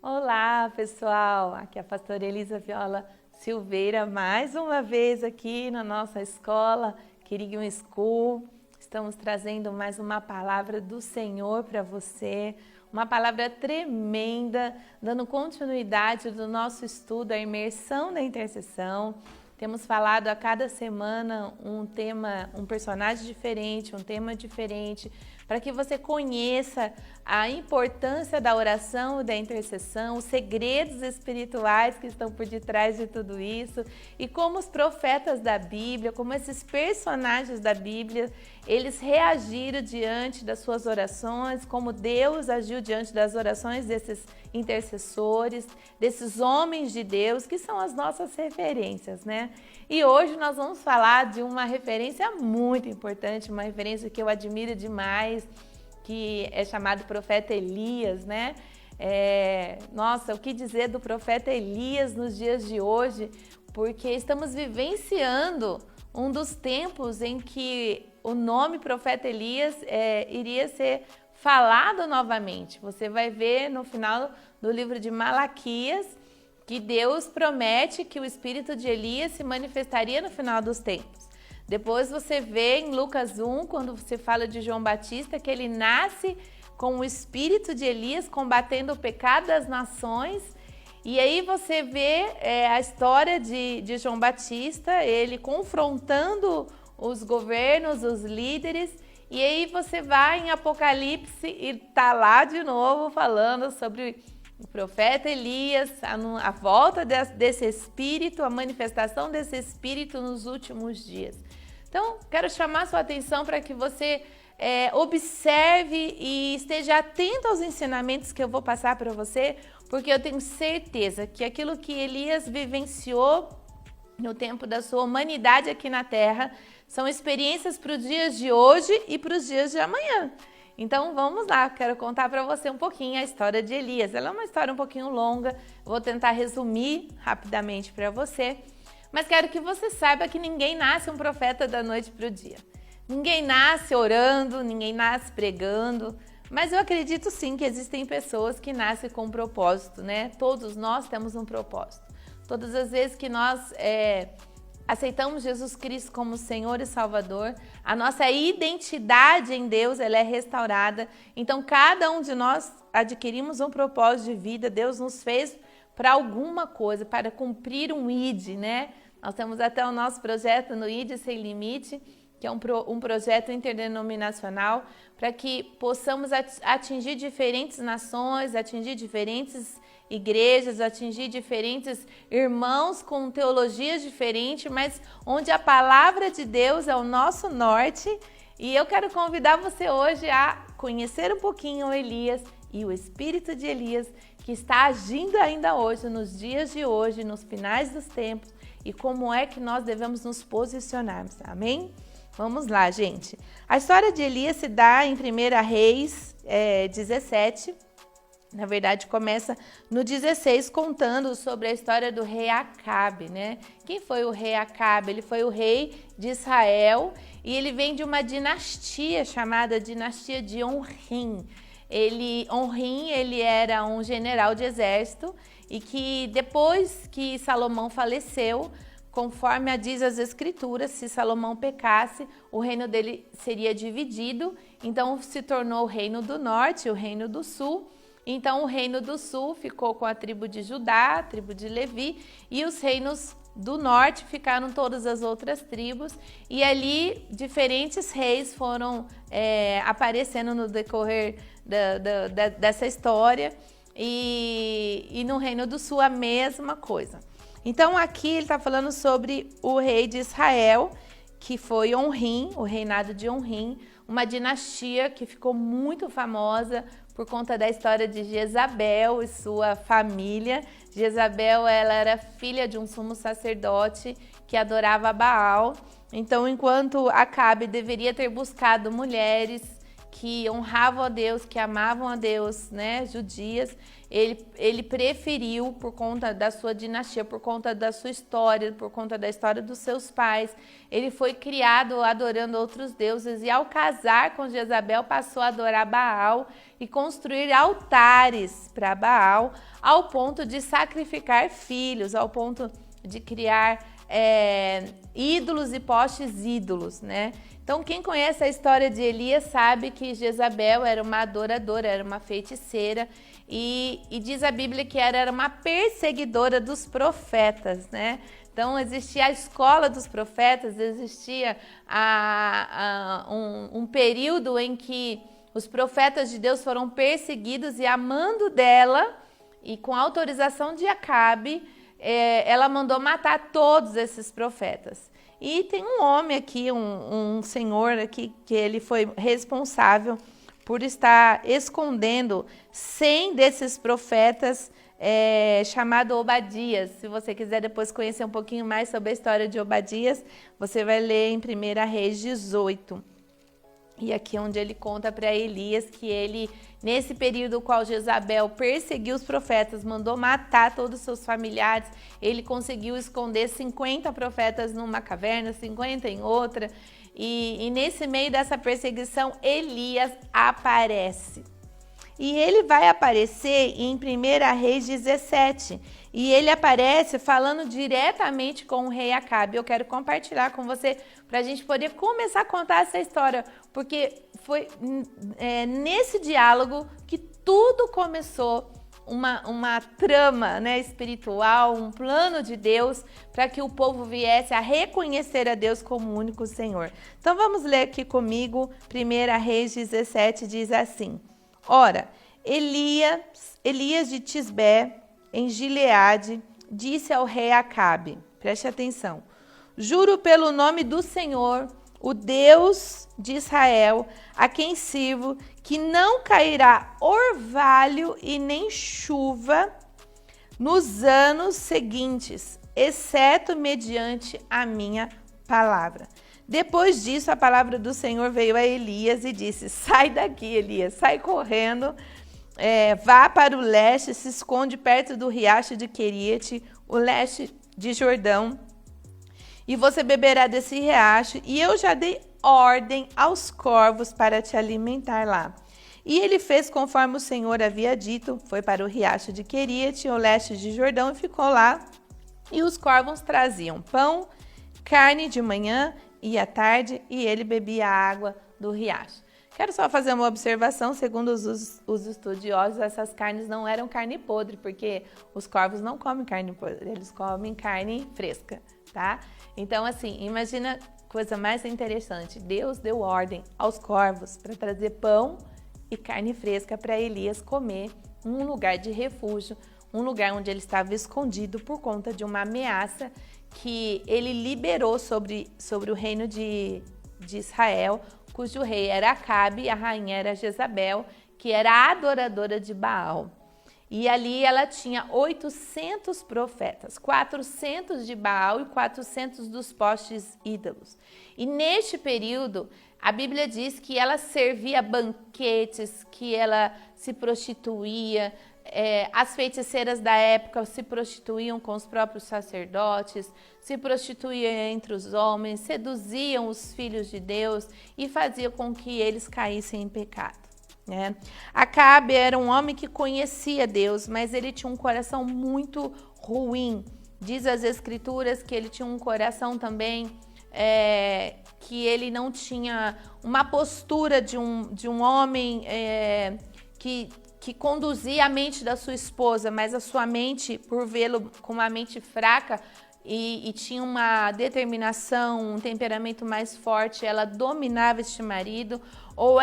Olá, pessoal! Aqui é a pastora Elisa Viola Silveira, mais uma vez aqui na nossa escola, Quiriguim School. Estamos trazendo mais uma palavra do Senhor para você, uma palavra tremenda, dando continuidade do nosso estudo, a imersão da intercessão. Temos falado a cada semana um tema, um personagem diferente, um tema diferente, para que você conheça a importância da oração e da intercessão, os segredos espirituais que estão por detrás de tudo isso e como os profetas da Bíblia, como esses personagens da Bíblia, eles reagiram diante das suas orações, como Deus agiu diante das orações desses intercessores, desses homens de Deus, que são as nossas referências, né? E hoje nós vamos falar de uma referência muito importante, uma referência que eu admiro demais, que é chamado profeta Elias, né? Nossa, o que dizer do profeta Elias nos dias de hoje? Porque estamos vivenciando um dos tempos em que o nome profeta Elias iria ser falado novamente. Você vai ver no final do livro de Malaquias que Deus promete que o espírito de Elias se manifestaria no final dos tempos. Depois você vê em Lucas 1, quando você fala de João Batista, que ele nasce com o espírito de Elias combatendo o pecado das nações. E aí você vê a história de João Batista, ele confrontando os governos, os líderes. E aí você vai em Apocalipse e tá lá de novo falando sobre o profeta Elias, a volta desse espírito, a manifestação desse espírito nos últimos dias. Então, quero chamar sua atenção para que você observe e esteja atento aos ensinamentos que eu vou passar para você, porque eu tenho certeza que aquilo que Elias vivenciou no tempo da sua humanidade aqui na Terra são experiências para os dias de hoje e para os dias de amanhã. Então vamos lá, quero contar para você um pouquinho a história de Elias. Ela é uma história um pouquinho longa, vou tentar resumir rapidamente para você, mas quero que você saiba que ninguém nasce um profeta da noite para o dia. Ninguém nasce orando, ninguém nasce pregando, mas eu acredito sim que existem pessoas que nascem com um propósito, né? Todos nós temos um propósito. Todas as vezes que nós aceitamos Jesus Cristo como Senhor e Salvador, a nossa identidade em Deus ela é restaurada. Então, cada um de nós adquirimos um propósito de vida. Deus nos fez para alguma coisa, para cumprir um ID, né? Nós temos até o nosso projeto no ID Sem Limite, que é um projeto interdenominacional, para que possamos atingir diferentes nações, atingir diferentes igrejas, atingir diferentes irmãos com teologias diferentes, mas onde a palavra de Deus é o nosso norte. E eu quero convidar você hoje a conhecer um pouquinho o Elias e o espírito de Elias, que está agindo ainda hoje, nos dias de hoje, nos finais dos tempos, e como é que nós devemos nos posicionarmos, amém? Vamos lá, gente. A história de Elias se dá em 1 Reis 17. Na verdade, começa no 16, contando sobre a história do rei Acabe, né? Quem foi o rei Acabe? Ele foi o rei de Israel e ele vem de uma dinastia chamada dinastia de Onrim. Onrim, ele era um general de exército e que depois que Salomão faleceu, conforme diz as escrituras, se Salomão pecasse, o reino dele seria dividido, então se tornou o reino do norte e o reino do sul. Então o reino do sul ficou com a tribo de Judá, a tribo de Levi, e os reinos do norte ficaram todas as outras tribos, e ali diferentes reis foram aparecendo no decorrer dessa história, e no reino do sul a mesma coisa. Então aqui ele está falando sobre o rei de Israel, que foi Onrim, o reinado de Onrim, uma dinastia que ficou muito famosa por conta da história de Jezabel e sua família. Jezabel, ela era filha de um sumo sacerdote que adorava Baal. Então, enquanto Acabe deveria ter buscado mulheres que honravam a Deus, que amavam a Deus, né, judias, ele preferiu, por conta da sua dinastia, por conta da sua história, por conta da história dos seus pais, ele foi criado adorando outros deuses e ao casar com Jezabel passou a adorar Baal e construir altares para Baal, ao ponto de sacrificar filhos, ao ponto de criar ídolos e postes ídolos, né? Então, quem conhece a história de Elias sabe que Jezabel era uma adoradora, era uma feiticeira e diz a Bíblia que era uma perseguidora dos profetas, né? Então, existia a escola dos profetas, existia um período em que os profetas de Deus foram perseguidos e a mando dela e com autorização de Acabe, ela mandou matar todos esses profetas. E tem um homem aqui, um senhor aqui, que ele foi responsável por estar escondendo 100 desses profetas, chamado Obadias. Se você quiser depois conhecer um pouquinho mais sobre a história de Obadias, você vai ler em 1 Reis 18. E aqui é onde ele conta para Elias que ele, nesse período qual Jezabel perseguiu os profetas, mandou matar todos os seus familiares, ele conseguiu esconder 50 profetas numa caverna, 50 em outra, e nesse meio dessa perseguição, Elias aparece. E ele vai aparecer em 1 Reis 17, e ele aparece falando diretamente com o rei Acabe. Eu quero compartilhar com você para a gente poder começar a contar essa história, porque foi nesse diálogo que tudo começou, uma trama, né, espiritual, um plano de Deus para que o povo viesse a reconhecer a Deus como o único Senhor. Então vamos ler aqui comigo, 1 Reis 17 diz assim: Ora, Elias de Tisbé, em Gileade, disse ao rei Acabe, preste atenção, juro pelo nome do Senhor, o Deus de Israel, a quem sirvo, que não cairá orvalho e nem chuva nos anos seguintes, exceto mediante a minha palavra. Depois disso, a palavra do Senhor veio a Elias e disse: sai daqui, Elias, sai correndo, vá para o leste, se esconde perto do riacho de Queriate, o leste de Jordão, e você beberá desse riacho, e eu já dei ordem aos corvos para te alimentar lá. E ele fez conforme o Senhor havia dito, foi para o riacho de Queriate, o leste de Jordão, e ficou lá. E os corvos traziam pão, carne de manhã e à tarde, e ele bebia a água do riacho. Quero só fazer uma observação, segundo os estudiosos, essas carnes não eram carne podre, porque os corvos não comem carne podre, eles comem carne fresca, tá? Então, assim, imagina coisa mais interessante, Deus deu ordem aos corvos para trazer pão e carne fresca para Elias comer, um lugar de refúgio, um lugar onde ele estava escondido por conta de uma ameaça que ele liberou sobre o reino de Israel, cujo rei era Acabe e a rainha era Jezabel, que era a adoradora de Baal. E ali ela tinha 800 profetas, 400 de Baal e 400 dos postes ídolos. E neste período, a Bíblia diz que ela servia banquetes, que ela se prostituía, as feiticeiras da época se prostituíam com os próprios sacerdotes, se prostituíam entre os homens, seduziam os filhos de Deus e faziam com que eles caíssem em pecado. Acabe era um homem que conhecia Deus, mas ele tinha um coração muito ruim. Diz as Escrituras que ele tinha um coração também que ele não tinha uma postura de um homem que conduzia a mente da sua esposa, mas a sua mente, por vê-lo com uma mente fraca e tinha uma determinação, um temperamento mais forte, ela dominava este marido, ou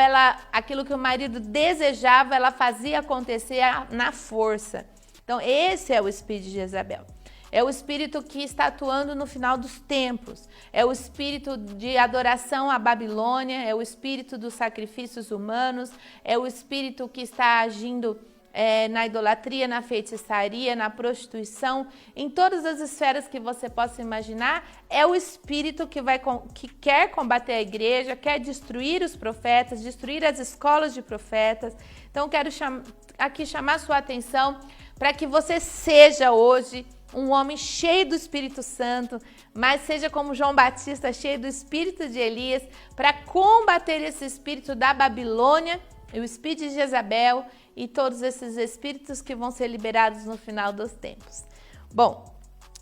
aquilo que o marido desejava, ela fazia acontecer na força. Então, esse é o espírito de Jezabel. É o espírito que está atuando no final dos tempos. É o espírito de adoração à Babilônia, é o espírito dos sacrifícios humanos, é o espírito que está agindo na idolatria, na feitiçaria, na prostituição, em todas as esferas que você possa imaginar, é o espírito que quer combater a igreja, quer destruir os profetas, destruir as escolas de profetas. Então, quero aqui chamar a sua atenção para que você seja hoje um homem cheio do Espírito Santo, mas seja como João Batista, cheio do espírito de Elias, para combater esse espírito da Babilônia, e o espírito de Jezabel e todos esses espíritos que vão ser liberados no final dos tempos. Bom,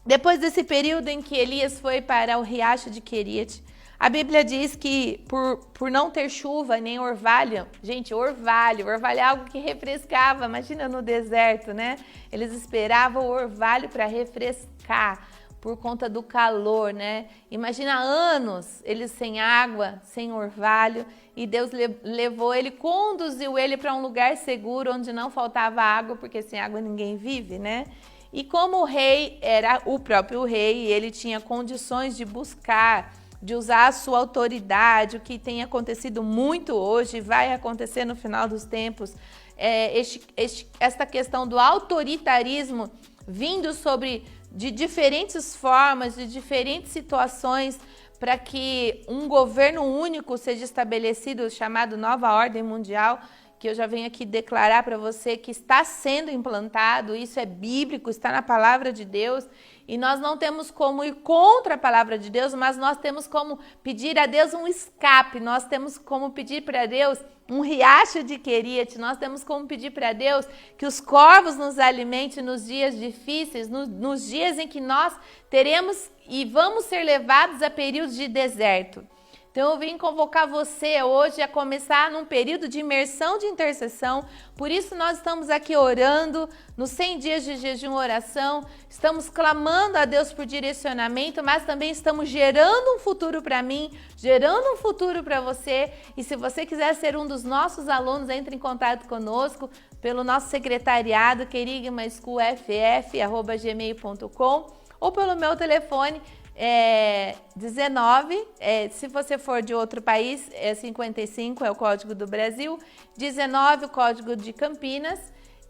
depois desse período em que Elias foi para o riacho de Querite, a Bíblia diz que por não ter chuva nem orvalho, gente, orvalho é algo que refrescava, imagina no deserto, né? Eles esperavam o orvalho para refrescar por conta do calor, né? Imagina anos eles sem água, sem orvalho, e Deus levou ele, conduziu ele para um lugar seguro onde não faltava água, porque sem água ninguém vive, né? E como o rei era o próprio rei, ele tinha condições de buscar, de usar a sua autoridade, o que tem acontecido muito hoje, vai acontecer no final dos tempos, esta questão do autoritarismo vindo de diferentes formas, de diferentes situações, para que um governo único seja estabelecido, chamado Nova Ordem Mundial, que eu já venho aqui declarar para você que está sendo implantado, isso é bíblico, está na palavra de Deus, e nós não temos como ir contra a palavra de Deus, mas nós temos como pedir a Deus um escape, nós temos como pedir para Deus um riacho de Querite, nós temos como pedir para Deus que os corvos nos alimentem nos dias difíceis, nos dias em que nós teremos e vamos ser levados a períodos de deserto. Então eu vim convocar você hoje a começar num período de imersão de intercessão, por isso nós estamos aqui orando, nos 100 dias de jejum e oração, estamos clamando a Deus por direcionamento, mas também estamos gerando um futuro para mim, gerando um futuro para você, e se você quiser ser um dos nossos alunos, entre em contato conosco pelo nosso secretariado, querigmaschoolff@gmail.com, ou pelo meu telefone 19, se você for de outro país, 55 é o código do Brasil, 19 o código de Campinas,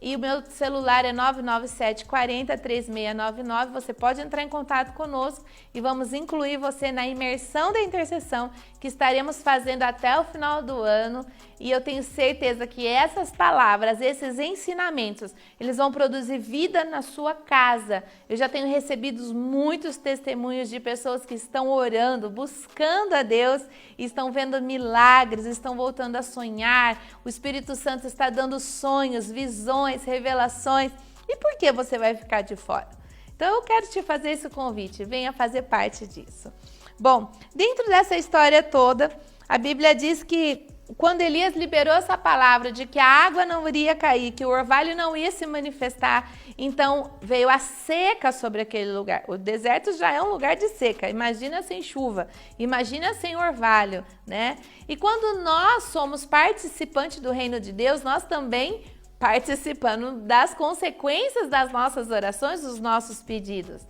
e o meu celular é 99740-3699, você pode entrar em contato conosco e vamos incluir você na imersão da intercessão que estaremos fazendo até o final do ano, e eu tenho certeza que essas palavras, esses ensinamentos, eles vão produzir vida na sua casa. Eu já tenho recebido muitos testemunhos de pessoas que estão orando, buscando a Deus, e estão vendo milagres, estão voltando a sonhar, o Espírito Santo está dando sonhos, visões, revelações. E por que você vai ficar de fora? Então eu quero te fazer esse convite, venha fazer parte disso. Bom, dentro dessa história toda, a Bíblia diz que quando Elias liberou essa palavra de que a água não iria cair, que o orvalho não ia se manifestar, então veio a seca sobre aquele lugar. O deserto já é um lugar de seca, imagina sem chuva, imagina sem orvalho, né? E quando nós somos participantes do reino de Deus, nós também participando das consequências das nossas orações, dos nossos pedidos.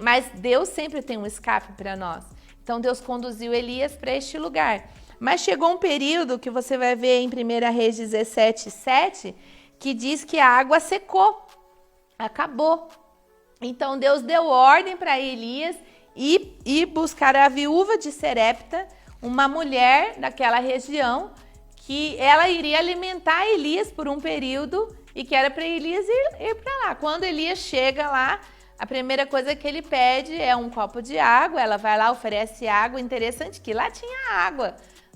Mas Deus sempre tem um escape para nós. Então Deus conduziu Elias para este lugar. Mas chegou um período que você vai ver em 1 Reis 17:7, que diz que a água secou, acabou. Então Deus deu ordem para Elias ir buscar a viúva de Serepta, uma mulher daquela região, que ela iria alimentar Elias por um período e que era para Elias ir para lá. Quando Elias chega lá, a primeira coisa que ele pede é um copo de água, ela vai lá, oferece água. Interessante que lá tinha água,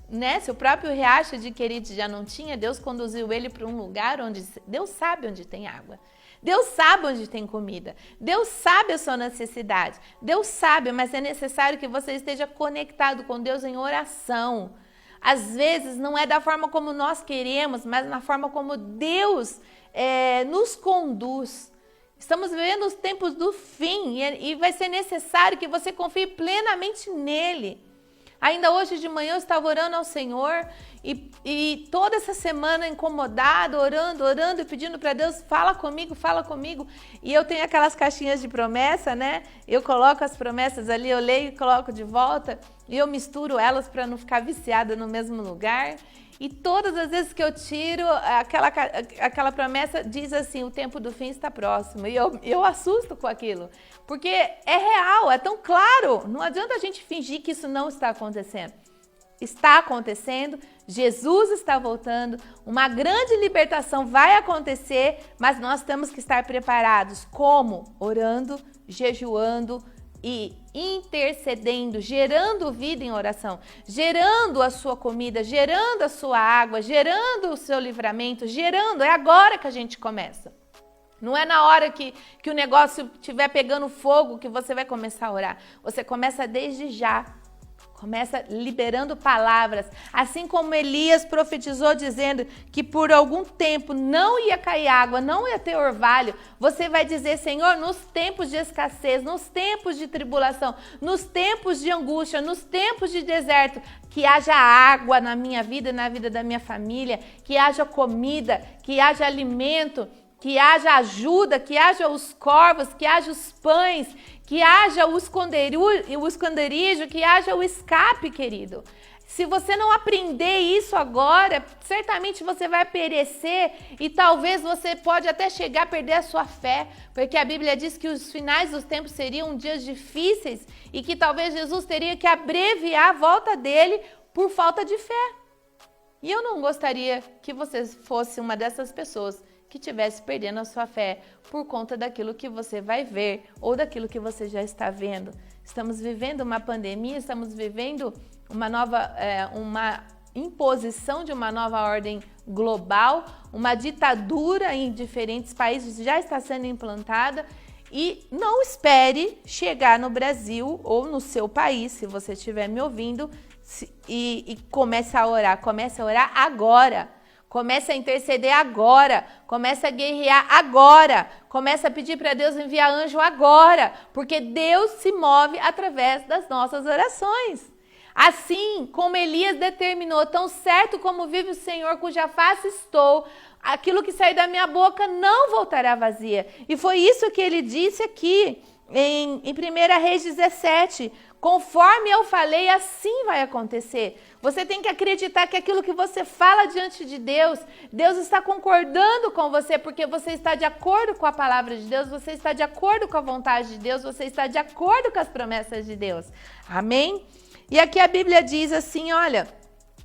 né? Se o próprio riacho de Querite já não tinha, Deus conduziu ele para um lugar onde Deus sabe onde tem água. Deus sabe onde tem comida. Deus sabe a sua necessidade. Deus sabe, mas é necessário que você esteja conectado com Deus em oração. Às vezes não é da forma como nós queremos, mas na forma como Deus nos conduz. Estamos vivendo os tempos do fim e vai ser necessário que você confie plenamente nele. Ainda hoje de manhã eu estava orando ao Senhor e toda essa semana incomodada, orando e pedindo para Deus, fala comigo. E eu tenho aquelas caixinhas de promessa, né? Eu coloco as promessas ali, eu leio e coloco de volta e eu misturo elas para não ficar viciada no mesmo lugar. E todas as vezes que eu tiro, aquela promessa diz assim, o tempo do fim está próximo. E eu assusto com aquilo, porque é real, é tão claro. Não adianta a gente fingir que isso não está acontecendo. Está acontecendo, Jesus está voltando, uma grande libertação vai acontecer, mas nós temos que estar preparados. Como? Orando, jejuando e intercedendo, gerando vida em oração, gerando a sua comida, gerando a sua água, gerando o seu livramento, gerando. É agora que a gente começa. Não é na hora que o negócio estiver pegando fogo que você vai começar a orar. Você começa desde já. Começa liberando palavras, assim como Elias profetizou dizendo que por algum tempo não ia cair água, não ia ter orvalho. Você vai dizer, Senhor, nos tempos de escassez, nos tempos de tribulação, nos tempos de angústia, nos tempos de deserto, que haja água na minha vida e na vida da minha família, que haja comida, que haja alimento, que haja ajuda, que haja os corvos, que haja os pães, que haja o esconderijo, que haja o escape, querido. Se você não aprender isso agora, certamente você vai perecer e talvez você pode até chegar a perder a sua fé, porque a Bíblia diz que os finais dos tempos seriam dias difíceis e que talvez Jesus teria que abreviar a volta dele por falta de fé. E eu não gostaria que você fosse uma dessas pessoas que estivesse perdendo a sua fé por conta daquilo que você vai ver ou daquilo que você já está vendo. Estamos vivendo uma pandemia, estamos vivendo uma imposição de uma nova ordem global, uma ditadura em diferentes países já está sendo implantada e não espere chegar no Brasil ou no seu país, se você estiver me ouvindo, e comece a orar agora. Comece a interceder agora, comece a guerrear agora, comece a pedir para Deus enviar anjo agora, porque Deus se move através das nossas orações. Assim como Elias determinou, tão certo como vive o Senhor, cuja face estou, aquilo que sair da minha boca não voltará vazia. E foi isso que ele disse aqui em 1 Reis 17, conforme eu falei, assim vai acontecer. Você tem que acreditar que aquilo que você fala diante de Deus, Deus está concordando com você, porque você está de acordo com a palavra de Deus, você está de acordo com a vontade de Deus, você está de acordo com as promessas de Deus. Amém? E aqui a Bíblia diz assim, olha,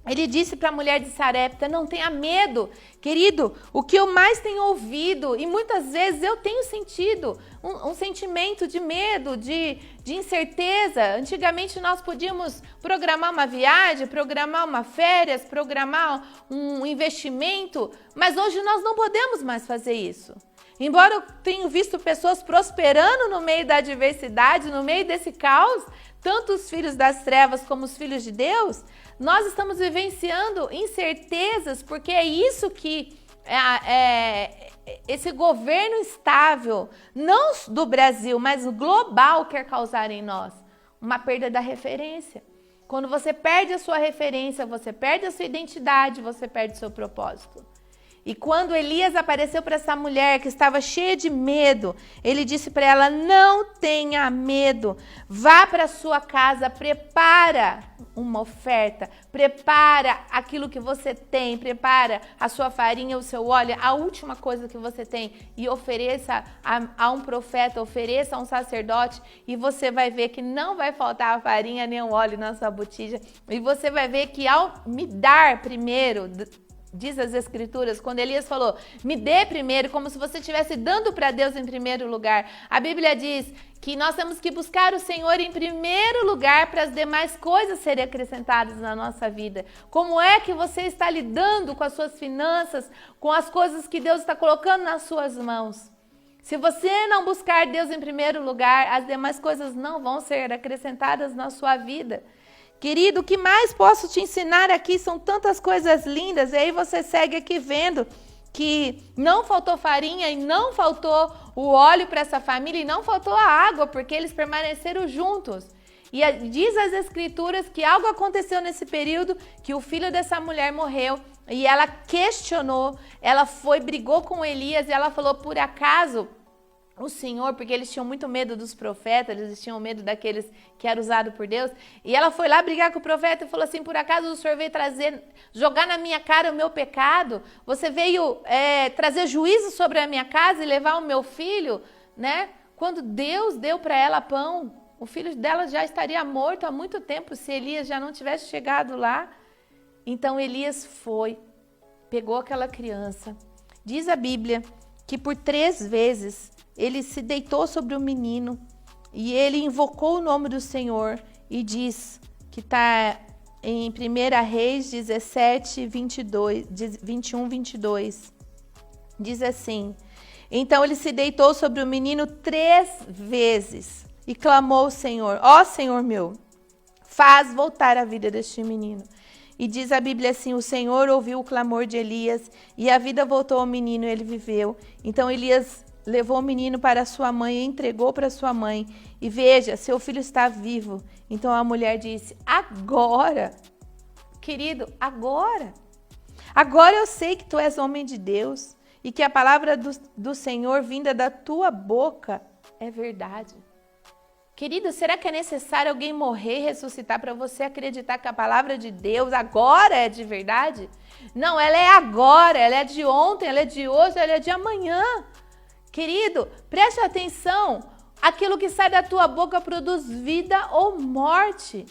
ele disse para a mulher de Sarepta, não tenha medo. Querido, o que eu mais tenho ouvido, e muitas vezes eu tenho sentido, um sentimento de medo, de incerteza. Antigamente nós podíamos programar uma viagem, programar uma férias, programar um investimento, mas hoje nós não podemos mais fazer isso. Embora eu tenha visto pessoas prosperando no meio da adversidade, no meio desse caos, tanto os filhos das trevas como os filhos de Deus, nós estamos vivenciando incertezas, porque é isso que esse governo estável, não do Brasil, mas global, quer causar em nós. Uma perda da referência. Quando você perde a sua referência, você perde a sua identidade, você perde o seu propósito. E quando Elias apareceu para essa mulher que estava cheia de medo, ele disse para ela, não tenha medo, vá para sua casa, prepara uma oferta, prepara aquilo que você tem, prepara a sua farinha, o seu óleo, a última coisa que você tem e ofereça a um profeta, ofereça a um sacerdote e você vai ver que não vai faltar a farinha nem o óleo na sua botija e você vai ver que ao me dar primeiro, diz as Escrituras, quando Elias falou, me dê primeiro, como se você estivesse dando para Deus em primeiro lugar. A Bíblia diz que nós temos que buscar o Senhor em primeiro lugar para as demais coisas serem acrescentadas na nossa vida. Como é que você está lidando com as suas finanças, com as coisas que Deus está colocando nas suas mãos? Se você não buscar Deus em primeiro lugar, as demais coisas não vão ser acrescentadas na sua vida. Querido, o que mais posso te ensinar aqui são tantas coisas lindas. E aí você segue aqui vendo que não faltou farinha e não faltou o óleo para essa família e não faltou a água, porque eles permaneceram juntos. E diz as Escrituras que algo aconteceu nesse período, que o filho dessa mulher morreu e ela questionou, ela brigou com Elias e ela falou, por acaso o Senhor, porque eles tinham muito medo dos profetas, eles tinham medo daqueles que eram usados por Deus. E ela foi lá brigar com o profeta e falou assim: por acaso o Senhor veio jogar na minha cara o meu pecado? Você veio trazer juízo sobre a minha casa e levar o meu filho, né? Quando Deus deu para ela pão, o filho dela já estaria morto há muito tempo se Elias já não tivesse chegado lá. Então Elias foi, pegou aquela criança. Diz a Bíblia que por 3 vezes ele se deitou sobre o menino e ele invocou o nome do Senhor, e diz que está em 1 Reis 17, 21, 22. Diz assim: então ele se deitou sobre o menino 3 vezes e clamou ao Senhor: ó Senhor meu, faz voltar a vida deste menino. E diz a Bíblia assim: o Senhor ouviu o clamor de Elias e a vida voltou ao menino e ele viveu. Então Elias levou o menino para sua mãe e entregou para sua mãe. E veja, seu filho está vivo. Então a mulher disse: agora, querido, agora eu sei que tu és homem de Deus e que a palavra do Senhor vinda da tua boca é verdade. Querido, será que é necessário alguém morrer e ressuscitar para você acreditar que a palavra de Deus agora é de verdade? Não, ela é agora, ela é de ontem, ela é de hoje, ela é de amanhã. Querido, preste atenção, aquilo que sai da tua boca produz vida ou morte.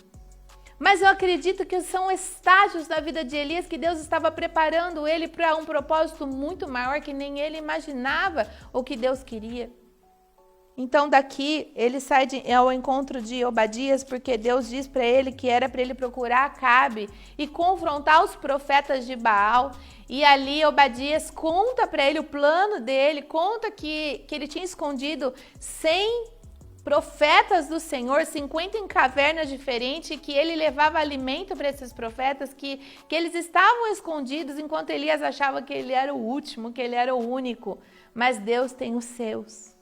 Mas eu acredito que são estágios da vida de Elias que Deus estava preparando ele para um propósito muito maior que nem ele imaginava o que Deus queria. Então daqui ele sai ao encontro de Obadias, porque Deus diz para ele que era para ele procurar Acabe e confrontar os profetas de Baal. E ali Obadias conta para ele o plano dele, conta que ele tinha escondido 100 profetas do Senhor, 50 em cavernas diferentes, que ele levava alimento para esses profetas, que eles estavam escondidos enquanto Elias achava que ele era o último, que ele era o único. Mas Deus tem os seus.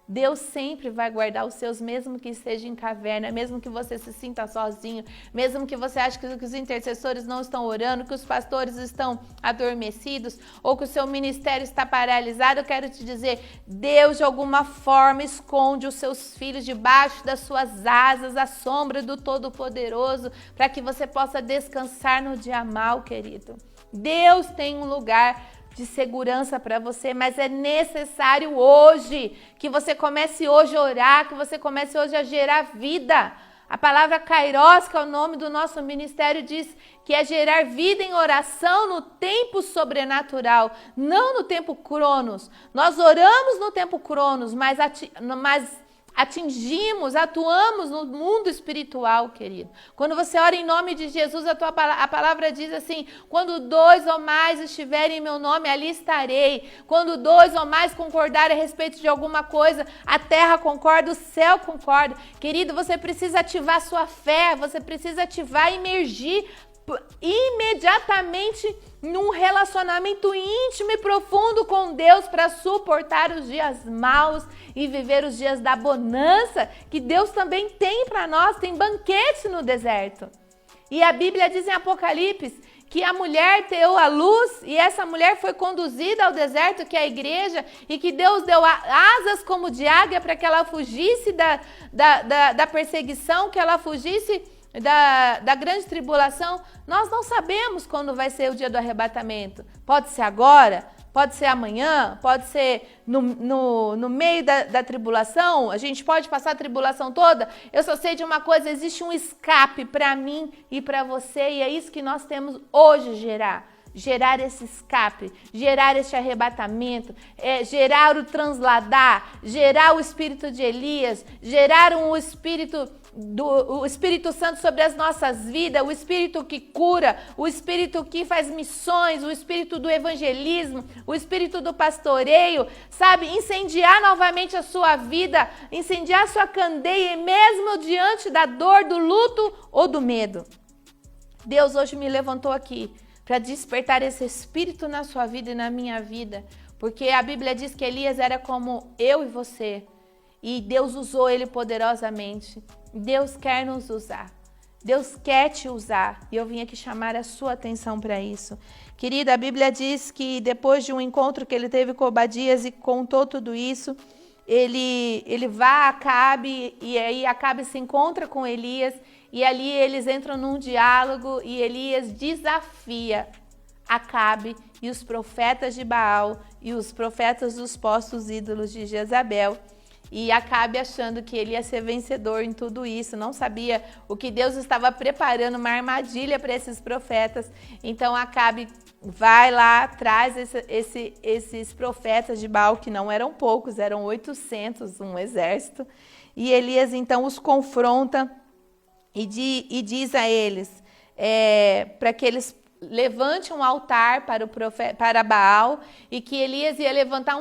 Deus sempre vai guardar os seus, mesmo que esteja em caverna, mesmo que você se sinta sozinho, mesmo que você ache que os intercessores não estão orando, que os pastores estão adormecidos ou que o seu ministério está paralisado. Eu quero te dizer, Deus de alguma forma esconde os seus filhos debaixo das suas asas, à sombra do Todo-Poderoso, para que você possa descansar no dia mau, querido. Deus tem um lugar de segurança para você, mas é necessário hoje que você comece hoje a orar, que você comece hoje a gerar vida. A palavra Kairos, que é o nome do nosso ministério, diz que é gerar vida em oração no tempo sobrenatural, não no tempo Cronos. Nós oramos no tempo Cronos, mas atuamos no mundo espiritual, querido. Quando você ora em nome de Jesus, a palavra diz assim: quando 2 ou mais estiverem em meu nome, ali estarei. Quando 2 ou mais concordarem a respeito de alguma coisa, a terra concorda, o céu concorda. Querido, você precisa ativar sua fé, você precisa ativar e emergir imediatamente num relacionamento íntimo e profundo com Deus para suportar os dias maus e viver os dias da bonança que Deus também tem para nós. Tem banquete no deserto. E a Bíblia diz em Apocalipse que a mulher deu a luz e essa mulher foi conduzida ao deserto, que é a igreja, e que Deus deu asas como de águia para que ela fugisse da perseguição, que ela fugisse da grande tribulação. Nós não sabemos quando vai ser o dia do arrebatamento. Pode ser agora, pode ser amanhã, pode ser no meio da tribulação. A gente pode passar a tribulação toda. Eu só sei de uma coisa: existe um escape para mim e para você, e é isso que nós temos hoje gerar esse escape, gerar esse arrebatamento, gerar o transladar, gerar o espírito de Elias, gerar o Espírito Santo sobre as nossas vidas, o Espírito que cura, o Espírito que faz missões, o Espírito do evangelismo, o Espírito do pastoreio, sabe? Incendiar novamente a sua vida, incendiar a sua candeia, mesmo diante da dor, do luto ou do medo. Deus hoje me levantou aqui para despertar esse Espírito na sua vida e na minha vida, porque a Bíblia diz que Elias era como eu e você, e Deus usou ele poderosamente. Deus quer nos usar. Deus quer te usar. E eu vim aqui chamar a sua atenção para isso. Querida, a Bíblia diz que depois de um encontro que ele teve com Obadias e contou tudo isso, ele vai a Acabe, e aí Acabe se encontra com Elias, e ali eles entram num diálogo, e Elias desafia Acabe e os profetas de Baal e os profetas dos postos ídolos de Jezabel. E Acabe achando que ele ia ser vencedor em tudo isso, não sabia o que Deus estava preparando, uma armadilha para esses profetas. Então Acabe vai lá, traz esses profetas de Baal, que não eram poucos, eram 800, um exército. E Elias então os confronta e diz a eles para que eles levante um altar para Baal, e que Elias ia levantar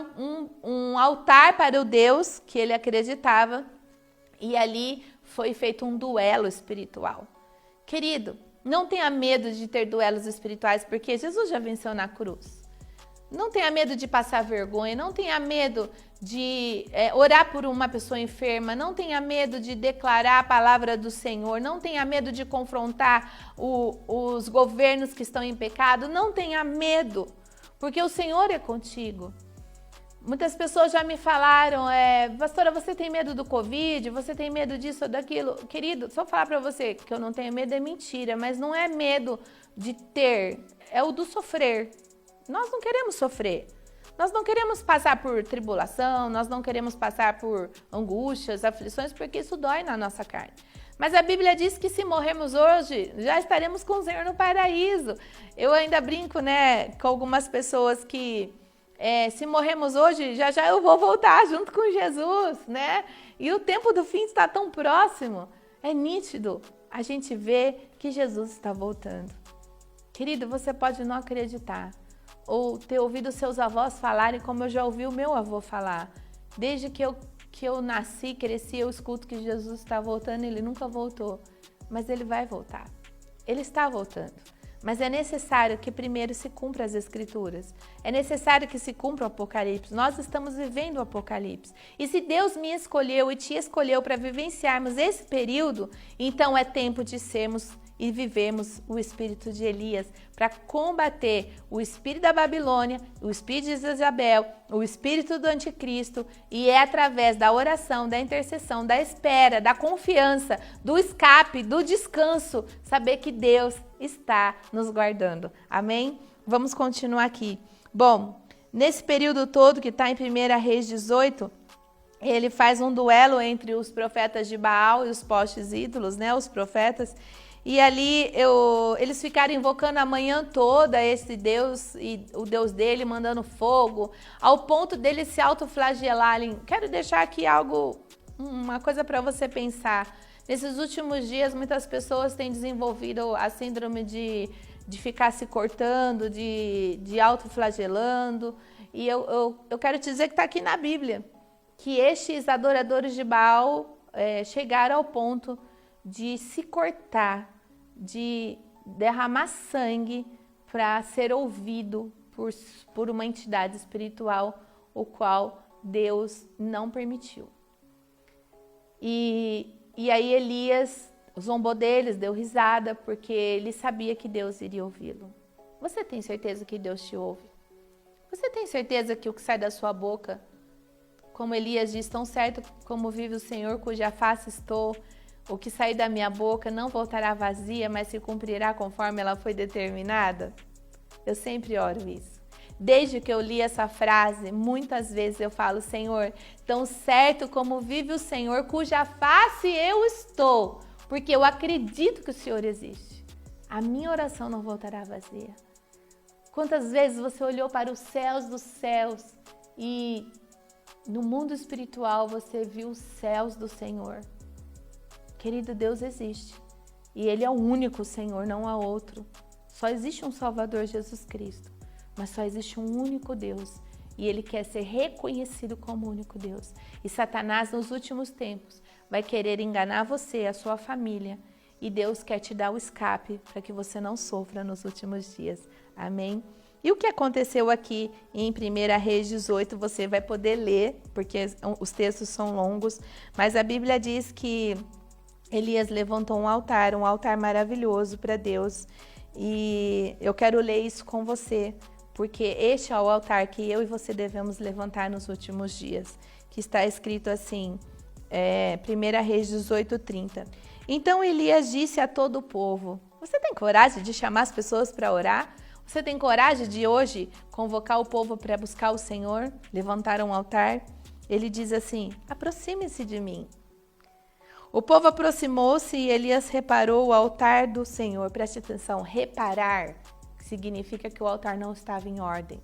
um altar para o Deus que ele acreditava, e ali foi feito um duelo espiritual. Querido, não tenha medo de ter duelos espirituais, porque Jesus já venceu na cruz. Não tenha medo de passar vergonha, não tenha medo de orar por uma pessoa enferma, não tenha medo de declarar a palavra do Senhor, não tenha medo de confrontar os governos que estão em pecado, não tenha medo, porque o Senhor é contigo. Muitas pessoas já me falaram, pastora, você tem medo do Covid? Você tem medo disso ou daquilo? Querido, só falar para você que eu não tenho medo é mentira, mas não é medo de ter, é o do sofrer. Nós não queremos sofrer, nós não queremos passar por tribulação, nós não queremos passar por angústias, aflições, porque isso dói na nossa carne. Mas a Bíblia diz que se morrermos hoje, já estaremos com o Senhor no paraíso. Eu ainda brinco, com algumas pessoas que se morrermos hoje, já eu vou voltar junto com Jesus, E o tempo do fim está tão próximo. É nítido, a gente vê que Jesus está voltando. Querido, você pode não acreditar, ou ter ouvido seus avós falarem como eu já ouvi o meu avô falar. Desde que eu nasci, cresci, eu escuto que Jesus está voltando, ele nunca voltou. Mas ele vai voltar. Ele está voltando. Mas é necessário que primeiro se cumpra as Escrituras. É necessário que se cumpra o Apocalipse. Nós estamos vivendo o Apocalipse. E se Deus me escolheu e te escolheu para vivenciarmos esse período, então é tempo de sermos e vivemos o espírito de Elias para combater o espírito da Babilônia, o espírito de Jezabel, o espírito do anticristo, e é através da oração, da intercessão, da espera, da confiança, do escape, do descanso, saber que Deus está nos guardando. Amém? Vamos continuar aqui. Bom, nesse período todo que está em 1 Reis 18, ele faz um duelo entre os profetas de Baal e os postes ídolos, os profetas. E ali eles ficaram invocando a manhã toda esse Deus e o Deus dele, mandando fogo, ao ponto deles se autoflagelarem. Quero deixar aqui uma coisa para você pensar. Nesses últimos dias, muitas pessoas têm desenvolvido a síndrome de ficar se cortando, de autoflagelando. E eu quero te dizer que está aqui na Bíblia, que estes adoradores de Baal chegaram ao ponto de se cortar, de derramar sangue para ser ouvido por uma entidade espiritual, o qual Deus não permitiu. E aí Elias zombou deles, deu risada, porque ele sabia que Deus iria ouvi-lo. Você tem certeza que Deus te ouve? Você tem certeza que o que sai da sua boca, como Elias diz, tão certo como vive o Senhor, cuja face estou, o que sair da minha boca não voltará vazia, mas se cumprirá conforme ela foi determinada? Eu sempre oro isso. Desde que eu li essa frase, muitas vezes eu falo, Senhor, tão certo como vive o Senhor, cuja face eu estou, porque eu acredito que o Senhor existe. A minha oração não voltará vazia. Quantas vezes você olhou para os céus dos céus e no mundo espiritual você viu os céus do Senhor? Querido, Deus existe. E Ele é o único Senhor, não há outro. Só existe um Salvador, Jesus Cristo. Mas só existe um único Deus. E Ele quer ser reconhecido como único Deus. E Satanás, nos últimos tempos, vai querer enganar você, a sua família. E Deus quer te dar o escape para que você não sofra nos últimos dias. Amém? E o que aconteceu aqui em 1 Reis 18, você vai poder ler, porque os textos são longos. Mas a Bíblia diz que Elias levantou um altar maravilhoso para Deus. E eu quero ler isso com você, porque este é o altar que eu e você devemos levantar nos últimos dias. que está escrito assim, 1 Reis 18:30. Então Elias disse a todo o povo: você tem coragem de chamar as pessoas para orar? Você tem coragem de hoje convocar o povo para buscar o Senhor, levantar um altar? Ele diz assim: aproxime-se de mim. O povo aproximou-se e Elias reparou o altar do Senhor. Preste atenção, reparar significa que o altar não estava em ordem.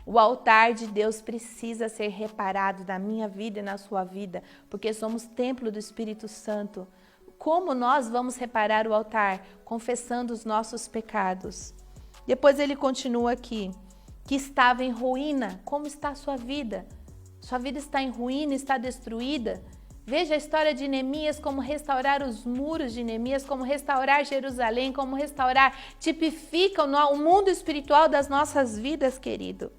O altar de Deus precisa ser reparado na minha vida e na sua vida, porque somos templo do Espírito Santo. Como nós vamos reparar o altar? Confessando os nossos pecados. Depois ele continua aqui, que estava em ruína. Como está a sua vida? Sua vida está em ruína, está destruída? Veja a história de Neemias, como restaurar os muros de Neemias, como restaurar Jerusalém, como restaurar, tipifica o mundo espiritual das nossas vidas, querido.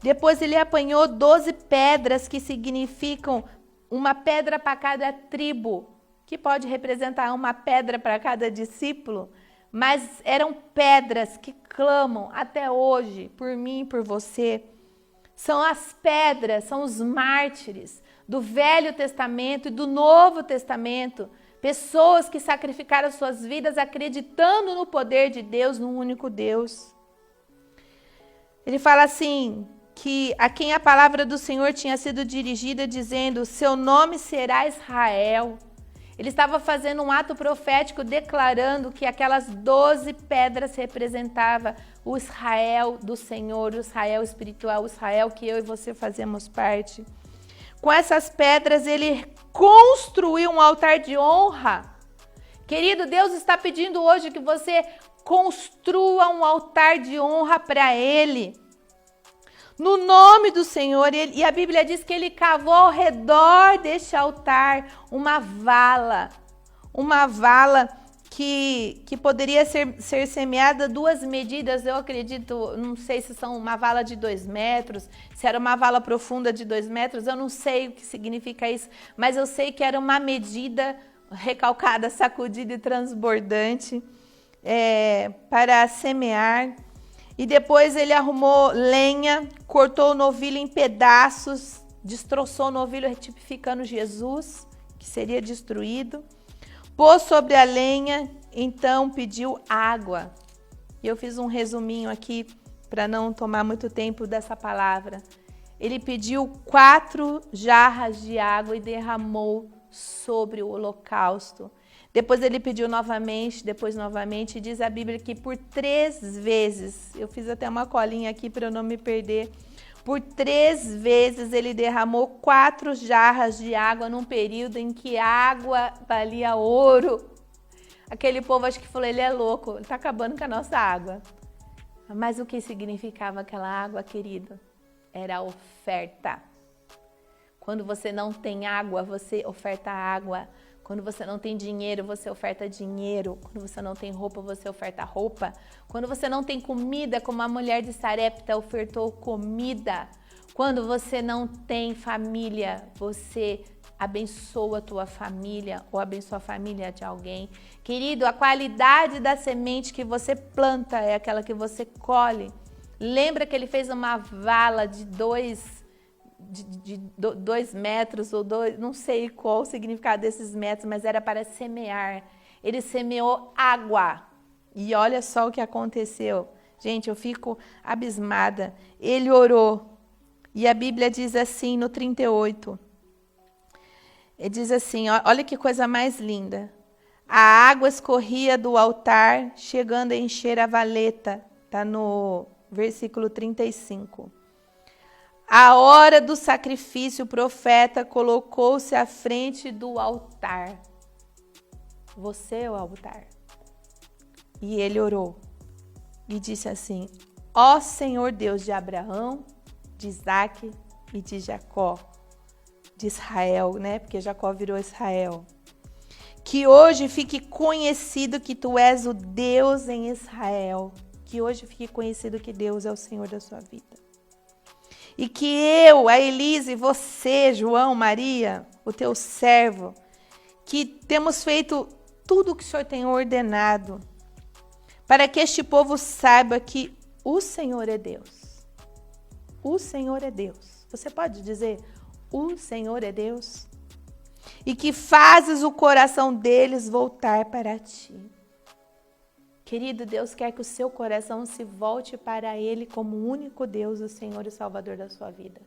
Depois ele apanhou 12 pedras, que significam uma pedra para cada tribo, que pode representar uma pedra para cada discípulo, mas eram pedras que clamam até hoje por mim e por você. São as pedras, são os mártires do Velho Testamento e do Novo Testamento, pessoas que sacrificaram suas vidas acreditando no poder de Deus, no único Deus. Ele fala assim, que a quem a palavra do Senhor tinha sido dirigida, dizendo: seu nome será Israel. Ele estava fazendo um ato profético declarando que aquelas 12 pedras representavam o Israel do Senhor, o Israel espiritual, o Israel que eu e você fazemos parte. Com essas pedras ele construiu um altar de honra. Querido, Deus está pedindo hoje que você construa um altar de honra para Ele. No nome do Senhor, e a Bíblia diz que ele cavou ao redor deste altar uma vala que poderia ser semeada 2 medidas, eu acredito, não sei se são uma vala de 2 metros, se era uma vala profunda de 2 metros, eu não sei o que significa isso, mas eu sei que era uma medida recalcada, sacudida e transbordante para semear. E depois ele arrumou lenha, cortou o novilho em pedaços, destroçou o novilho, tipificando Jesus, que seria destruído. Pôs sobre a lenha, então pediu água. E eu fiz um resuminho aqui, para não tomar muito tempo dessa palavra. Ele pediu 4 jarras de água e derramou sobre o holocausto. Depois ele pediu novamente, e diz a Bíblia que por 3 vezes, eu fiz até uma colinha aqui para eu não me perder, por 3 vezes ele derramou 4 jarras de água num período em que água valia ouro. Aquele povo acho que falou, ele é louco, ele está acabando com a nossa água. Mas o que significava aquela água, querido? Era oferta. Quando você não tem água, você oferta água. Quando você não tem dinheiro, você oferta dinheiro. Quando você não tem roupa, você oferta roupa. Quando você não tem comida, como a mulher de Sarepta ofertou comida. Quando você não tem família, você abençoa a tua família ou abençoa a família de alguém. Querido, a qualidade da semente que você planta é aquela que você colhe. Lembra que ele fez uma vala de 2 metros ou 2, não sei qual o significado desses metros, mas era para semear. Ele semeou água. E olha só o que aconteceu. Gente, eu fico abismada. Ele orou. E a Bíblia diz assim no 38. Ele diz assim, olha que coisa mais linda. A água escorria do altar, chegando a encher a valeta. Está no versículo 35. A hora do sacrifício, o profeta colocou-se à frente do altar. Você é o altar. E ele orou e disse assim: ó Senhor Deus de Abraão, de Isaque e de Jacó, de Israel, né? Porque Jacó virou Israel. Que hoje fique conhecido que tu és o Deus em Israel. Que hoje fique conhecido que Deus é o Senhor da sua vida. E que eu, a Elise, você, João, Maria, o teu servo, que temos feito tudo o que o Senhor tem ordenado, para que este povo saiba que o Senhor é Deus. O Senhor é Deus. Você pode dizer, o Senhor é Deus, e que fazes o coração deles voltar para ti. Querido, Deus quer que o seu coração se volte para Ele como o único Deus, o Senhor e Salvador da sua vida.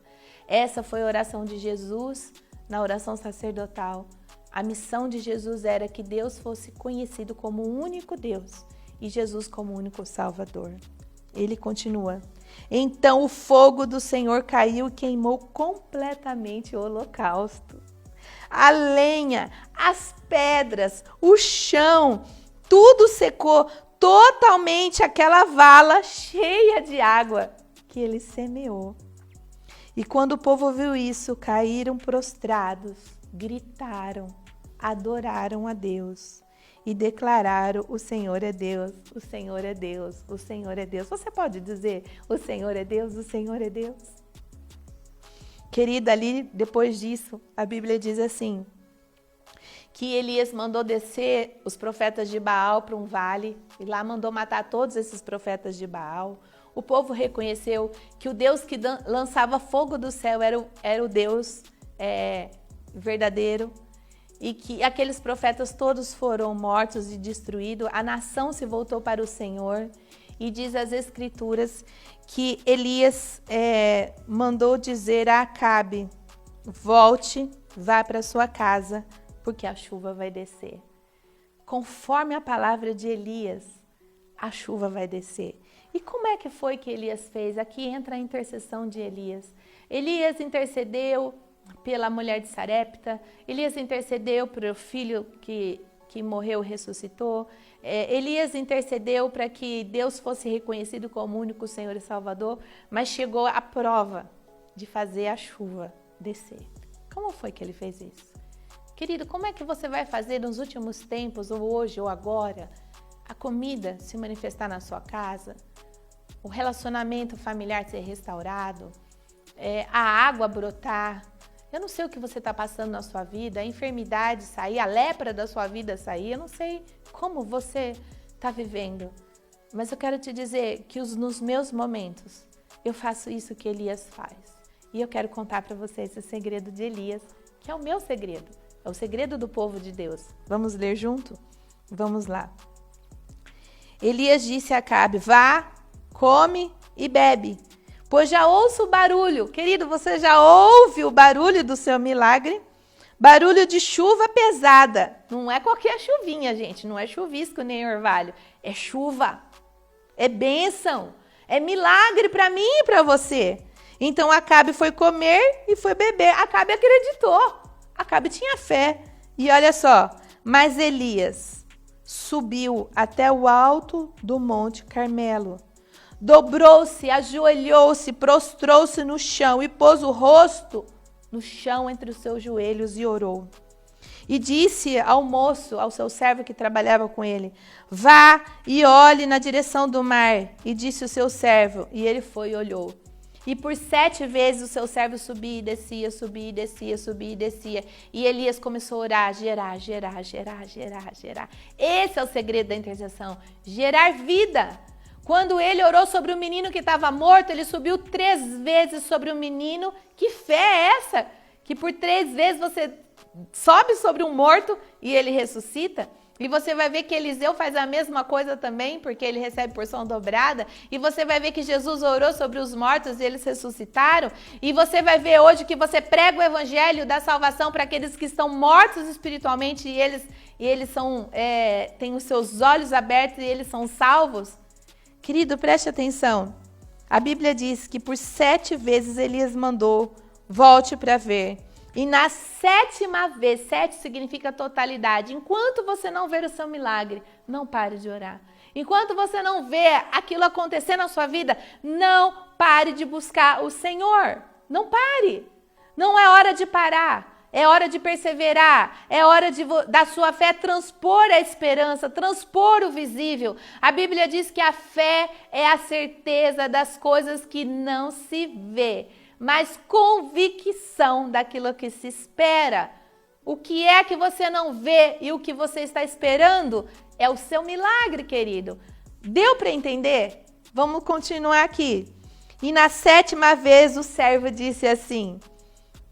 Essa foi a oração de Jesus na oração sacerdotal. A missão de Jesus era que Deus fosse conhecido como o único Deus e Jesus como o único Salvador. Ele continua. Então o fogo do Senhor caiu e queimou completamente o holocausto. A lenha, as pedras, o chão, tudo secou, totalmente aquela vala cheia de água que ele semeou. E quando o povo viu isso, caíram prostrados, gritaram, adoraram a Deus e declararam: o Senhor é Deus, o Senhor é Deus, o Senhor é Deus. Você pode dizer: o Senhor é Deus, o Senhor é Deus? Querida, ali depois disso, a Bíblia diz assim, que Elias mandou descer os profetas de Baal para um vale e lá mandou matar todos esses profetas de Baal. O povo reconheceu que o Deus que lançava fogo do céu era o Deus verdadeiro e que aqueles profetas todos foram mortos e destruídos. A nação se voltou para o Senhor e diz as Escrituras que Elias mandou dizer a Acabe: volte, vá para sua casa, porque a chuva vai descer. Conforme a palavra de Elias, a chuva vai descer. E como é que foi que Elias fez? Aqui entra a intercessão de Elias. Elias intercedeu pela mulher de Sarepta, Elias intercedeu pelo filho que morreu e ressuscitou, Elias intercedeu para que Deus fosse reconhecido como único Senhor e Salvador, mas chegou a prova de fazer a chuva descer. Como foi que ele fez isso? Querido, como é que você vai fazer nos últimos tempos, ou hoje, ou agora, a comida se manifestar na sua casa, o relacionamento familiar ser restaurado, a água brotar? Eu não sei o que você está passando na sua vida, a enfermidade sair, a lepra da sua vida sair, eu não sei como você está vivendo, mas eu quero te dizer que nos meus momentos eu faço isso que Elias faz. E eu quero contar para você esse segredo de Elias, que é o meu segredo. É o segredo do povo de Deus. Vamos ler junto? Vamos lá. Elias disse a Acabe: vá, come e bebe, pois já ouço o barulho. Querido, você já ouve o barulho do seu milagre? Barulho de chuva pesada. Não é qualquer chuvinha, gente. Não é chuvisco nem orvalho. É chuva. É bênção. É milagre para mim e para você. Então Acabe foi comer e foi beber. Acabe acreditou. Acabe tinha fé. E olha só, mas Elias subiu até o alto do Monte Carmelo. Dobrou-se, ajoelhou-se, prostrou-se no chão e pôs o rosto no chão entre os seus joelhos e orou. E disse ao moço, ao seu servo que trabalhava com ele: vá e olhe na direção do mar. E disse o seu servo, e ele foi e olhou. E por 7 vezes o seu servo subia e descia, subia e descia, subia e descia. E Elias começou a orar, gerar. Esse é o segredo da intercessão, gerar vida. Quando ele orou sobre o menino que estava morto, ele subiu 3 vezes sobre o menino. Que fé é essa? Que por 3 vezes você sobe sobre um morto e ele ressuscita? E você vai ver que Eliseu faz a mesma coisa também, porque ele recebe porção dobrada. E você vai ver que Jesus orou sobre os mortos e eles ressuscitaram. E você vai ver hoje que você prega o evangelho da salvação para aqueles que estão mortos espiritualmente e eles têm os seus olhos abertos e eles são salvos. Querido, preste atenção. A Bíblia diz que por 7 vezes Elias mandou: volte para ver. E na 7ª vez, 7 significa totalidade. Enquanto você não ver o seu milagre, não pare de orar. Enquanto você não vê aquilo acontecer na sua vida, não pare de buscar o Senhor. Não pare. Não é hora de parar. É hora de perseverar. É hora da sua fé transpor a esperança, transpor o visível. A Bíblia diz que a fé é a certeza das coisas que não se vê, mas convicção daquilo que se espera. O que é que você não vê e o que você está esperando é o seu milagre, querido. Deu para entender? Vamos continuar aqui. E na 7ª vez o servo disse assim: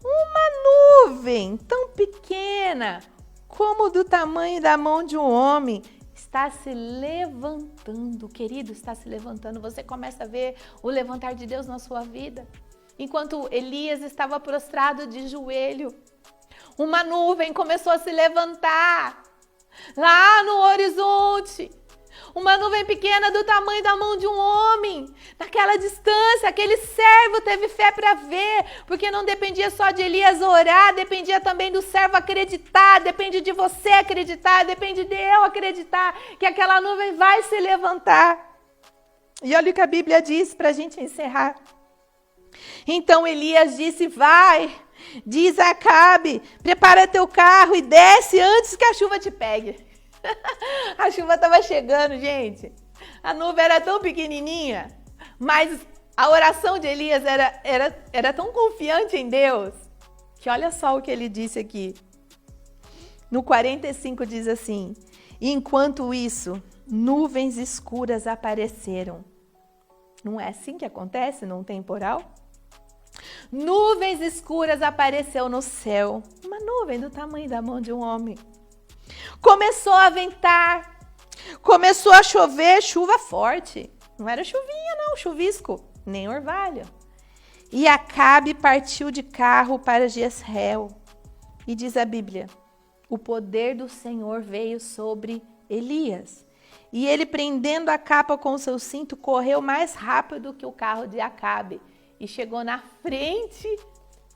uma nuvem tão pequena como do tamanho da mão de um homem está se levantando, querido, está se levantando. Você começa a ver o levantar de Deus na sua vida. Enquanto Elias estava prostrado de joelho, uma nuvem começou a se levantar lá no horizonte. Uma nuvem pequena do tamanho da mão de um homem. Naquela distância, aquele servo teve fé para ver, porque não dependia só de Elias orar, dependia também do servo acreditar, depende de você acreditar, depende de eu acreditar que aquela nuvem vai se levantar. E olha o que a Bíblia diz para a gente encerrar. Então Elias disse, vai, diz a Acabe, prepara teu carro e desce antes que a chuva te pegue. A chuva estava chegando, gente. A nuvem era tão pequenininha, mas a oração de Elias era tão confiante em Deus, que olha só o que ele disse aqui. No 45 diz assim, enquanto isso, nuvens escuras apareceram. Não é assim que acontece num temporal? Nuvens escuras apareceu no céu, uma nuvem do tamanho da mão de um homem. Começou a ventar, começou a chover, chuva forte. Não era chuvinha não, chuvisco, nem orvalho. E Acabe partiu de carro para Jezreel. E diz a Bíblia, o poder do Senhor veio sobre Elias. E ele, prendendo a capa com seu cinto, correu mais rápido que o carro de Acabe. E chegou na frente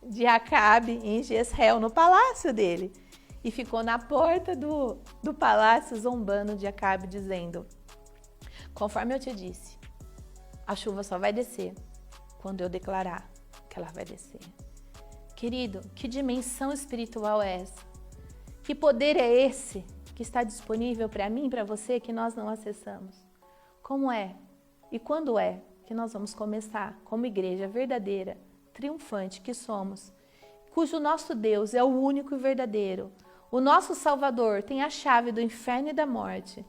de Acabe, em Jezreel, no palácio dele. E ficou na porta do palácio, zombando de Acabe, dizendo, conforme eu te disse, a chuva só vai descer quando eu declarar que ela vai descer. Querido, que dimensão espiritual é essa? Que poder é esse que está disponível para mim e para você que nós não acessamos? Como é e quando é que nós vamos começar como igreja verdadeira, triunfante que somos, cujo nosso Deus é o único e verdadeiro, o nosso Salvador tem a chave do inferno e da morte,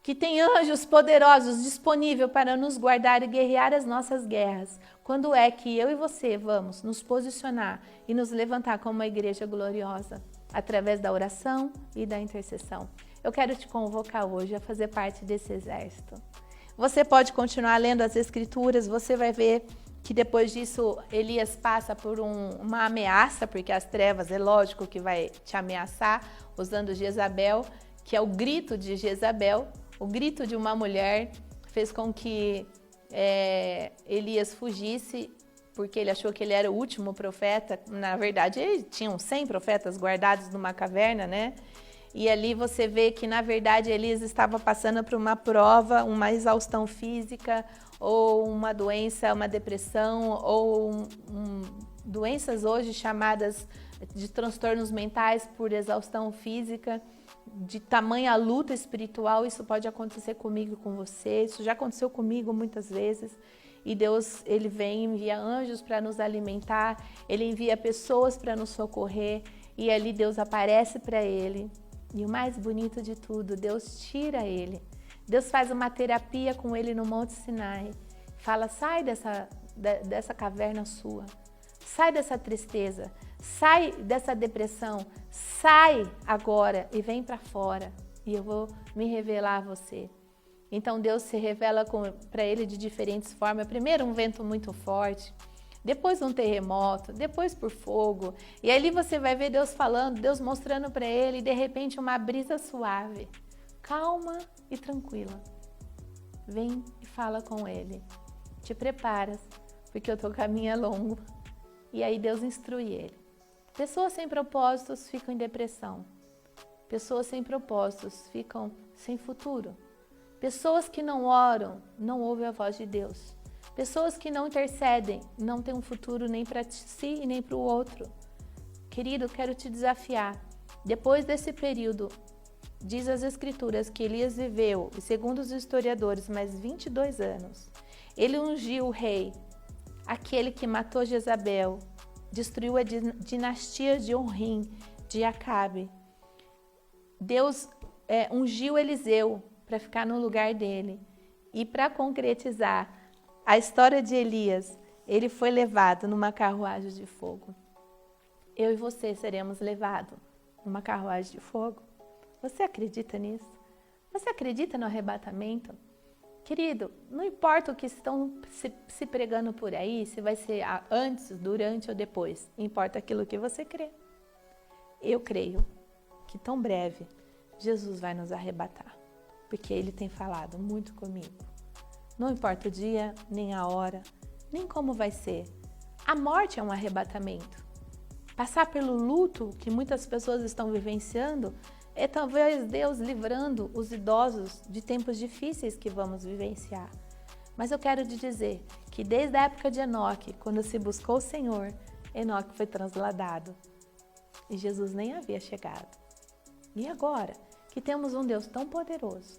que tem anjos poderosos disponíveis para nos guardar e guerrear as nossas guerras. Quando é que eu e você vamos nos posicionar e nos levantar como uma igreja gloriosa? Através da oração e da intercessão. Eu quero te convocar hoje a fazer parte desse exército. Você pode continuar lendo as Escrituras, você vai ver que depois disso Elias passa por uma ameaça, porque as trevas é lógico que vai te ameaçar, usando Jezabel, que é o grito de Jezabel, o grito de uma mulher, fez com que Elias fugisse, porque ele achou que ele era o último profeta. Na verdade, tinham 100 profetas guardados numa caverna, né? E ali você vê que, na verdade, Elias estava passando por uma prova, uma exaustão física, ou uma doença, uma depressão, ou doenças hoje chamadas de transtornos mentais por exaustão física, de tamanha luta espiritual. Isso pode acontecer comigo e com você, isso já aconteceu comigo muitas vezes. E Deus, Ele vem e envia anjos para nos alimentar, Ele envia pessoas para nos socorrer, e ali Deus aparece para ele. E o mais bonito de tudo, Deus tira ele. Deus faz uma terapia com ele no Monte Sinai. Fala, sai dessa caverna sua, sai dessa tristeza, sai dessa depressão, sai agora e vem para fora, e eu vou me revelar a você. Então Deus se revela para ele de diferentes formas. Primeiro um vento muito forte, depois um terremoto, depois por fogo. E ali você vai ver Deus falando, Deus mostrando para ele, e de repente uma brisa suave, calma e tranquila. Vem e fala com ele. Te preparas, porque o teu caminho é longo. E aí Deus instrui ele. Pessoas sem propósitos ficam em depressão. Pessoas sem propósitos ficam sem futuro. Pessoas que não oram, não ouvem a voz de Deus. Pessoas que não intercedem, não têm um futuro nem para si e nem para o outro. Querido, quero te desafiar. Depois desse período, diz as Escrituras que Elias viveu, e segundo os historiadores, mais 22 anos. Ele ungiu o rei, aquele que matou Jezabel, destruiu a dinastia de Onrim, de Acabe. Deus ungiu Eliseu para ficar no lugar dele. E para concretizar a história de Elias, ele foi levado numa carruagem de fogo. Eu e você seremos levados numa carruagem de fogo. Você acredita nisso? Você acredita no arrebatamento? Querido, não importa o que estão se pregando por aí, se vai ser antes, durante ou depois. Importa aquilo que você crê. Eu creio que tão breve Jesus vai nos arrebatar, porque Ele tem falado muito comigo. Não importa o dia, nem a hora, nem como vai ser. A morte é um arrebatamento. Passar pelo luto que muitas pessoas estão vivenciando é talvez Deus livrando os idosos de tempos difíceis que vamos vivenciar. Mas eu quero te dizer que desde a época de Enoque, quando se buscou o Senhor, Enoque foi transladado e Jesus nem havia chegado. E agora que temos um Deus tão poderoso,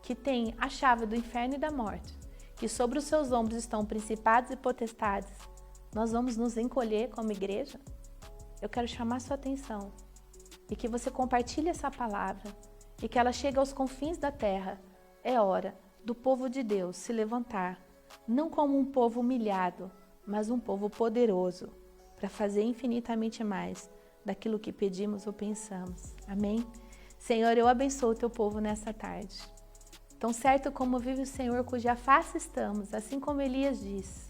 que tem a chave do inferno e da morte, que sobre os seus ombros estão principados e potestades, nós vamos nos encolher como igreja? Eu quero chamar sua atenção e que você compartilhe essa palavra e que ela chegue aos confins da terra. É hora do povo de Deus se levantar, não como um povo humilhado, mas um povo poderoso, para fazer infinitamente mais daquilo que pedimos ou pensamos. Amém? Senhor, eu abençoo o teu povo nessa tarde. Tão certo como vive o Senhor, cuja face estamos, assim como Elias disse.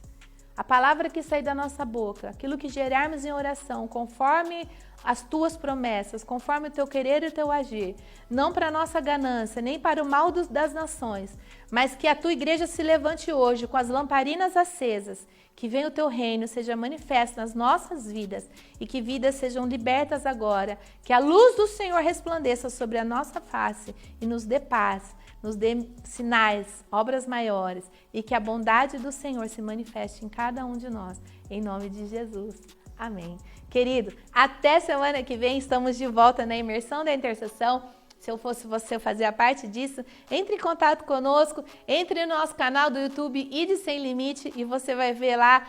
A palavra que sair da nossa boca, aquilo que gerarmos em oração, conforme as tuas promessas, conforme o teu querer e o teu agir, não para a nossa ganância, nem para o mal das nações, mas que a tua igreja se levante hoje com as lamparinas acesas, que venha o teu reino, seja manifesto nas nossas vidas e que vidas sejam libertas agora, que a luz do Senhor resplandeça sobre a nossa face e nos dê paz, nos dê sinais, obras maiores e que a bondade do Senhor se manifeste em cada um de nós, em nome de Jesus. Amém. Querido, até semana que vem estamos de volta na imersão da intercessão. Se eu fosse você fazer a parte disso, entre em contato conosco, entre no nosso canal do YouTube Ide Sem Limite e você vai ver lá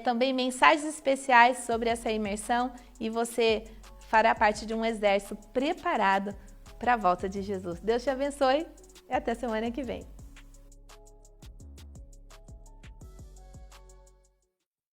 também mensagens especiais sobre essa imersão e você fará parte de um exército preparado para a volta de Jesus. Deus te abençoe e até semana que vem.